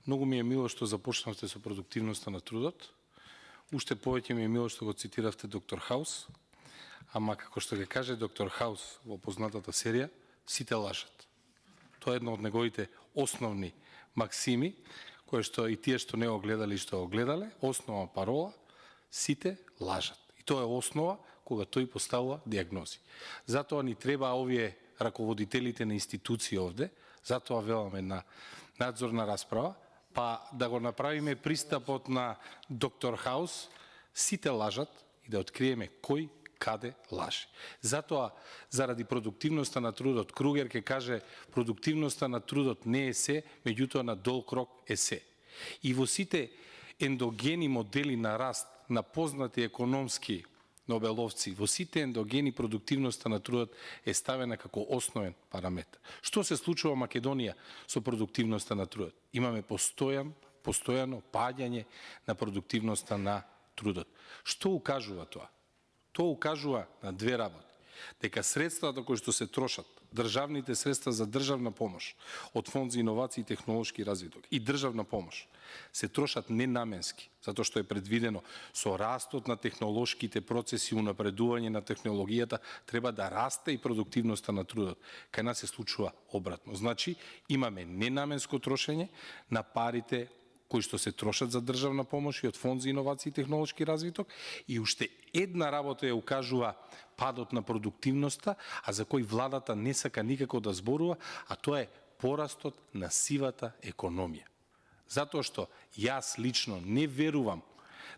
Многу ми е мило што започнавте со продуктивноста на трудот. Уште повеќе ми е мило што го цитиравте доктор Хаус, ама како што ќе каже доктор Хаус во познатата серија, сите лажат. Тоа е едно од неговите основни максими, кои што и тие што не го гледале и што го гледале, основна парола, сите лажат. И тоа е основа кога тој поставува диагнози. Затоа ни треба овие раководителите на институции овде, затоа веламе на надзорна расправа, па да го направиме пристапот на доктор Хаус, сите лажат и да откриеме кој каде лаже. Затоа, заради продуктивноста на трудот, Кругер ќе каже, продуктивноста на трудот не е се, меѓутоа на долг рок е се. И во сите ендогени модели на раст на познати економски нобеловци, во сите ендогени продуктивноста на трудот е ставена како основен параметр. Што се случува во Македонија со продуктивноста на трудот? Имаме постојано паѓање на продуктивноста на трудот. Што укажува тоа? Тоа укажува на две работи. Дека средствата кои што се трошат, државните средства за државна помош од Фонд за иновации и технолошки развиток и државна помош се трошат ненаменски, затоа што е предвидено со растот на технолошките процеси, унапредување на технологијата, треба да расте и продуктивноста на трудот. Кај нас се случува обратно. Значи, имаме ненаменско трошење на парите кои што се трошат за државна помош и од Фонд за иновации и технолошки развиток, и уште една работа ја укажува падот на продуктивноста, а за кој владата не сака никако да зборува, а тоа е порастот на сивата економија. Затоа што јас лично не верувам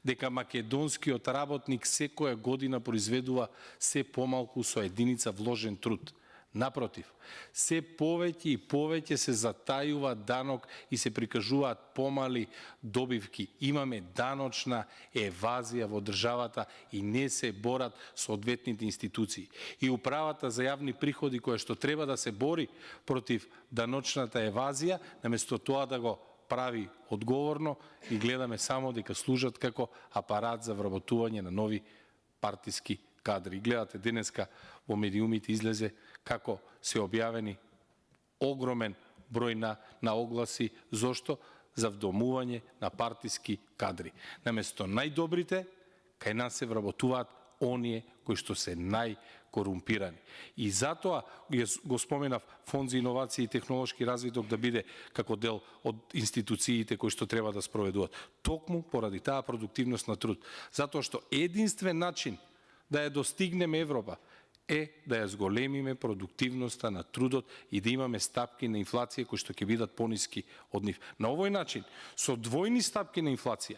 дека македонскиот работник секоја година произведува се помалку со единица вложен труд. Напротив, се повеќе и повеќе се затајува данок и се прикажуваат помали добивки. Имаме даночна евазија во државата и не се борат соодветните институции. И управата за јавни приходи, која што треба да се бори против даночната евазија, наместо тоа да го прави одговорно, и гледаме само дека служат како апарат за вработување на нови партиски кадри. Гледате, денеска во медиумите излезе како се објавени огромен број на огласи. Зошто? За вдомување на партиски кадри. Наместо најдобрите, кај нас се вработуваат оние кои што се најкорумпирани. И затоа го споменав Фонд за иновации и технолошки развиток да биде како дел од институциите кои што треба да спроведуваат. Токму поради таа продуктивност на труд. Затоа што единствен начин да ја достигнеме Европа е да ја зголемиме продуктивноста на трудот и да имаме стапки на инфлација кои што ќе бидат пониски од нив. На овој начин, со двојни стапки на инфлација,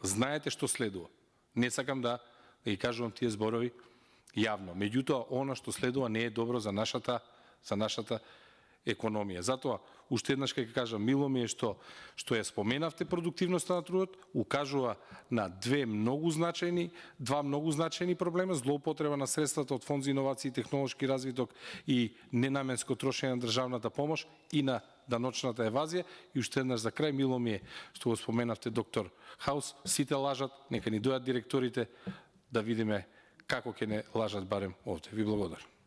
знаете што следува. Не сакам да ги кажувам тие зборови јавно. Меѓутоа, она што следува не е добро за нашата економија. Затоа, уште еднаш ќе кажам, мило ми е што ја споменавте продуктивноста на трудот, укажува на два многу значајни проблема: злоупотреба на средствата од Фонд за иновации и технолошки развиток и ненаменско трошење на државната помош и на даночната евазија. И уште еднаш за крај, мило ми е што го споменавте доктор Хаус, сите лажат, нека ни дојат директорите да видиме како ќе не лажат барем овде. Ви благодарам.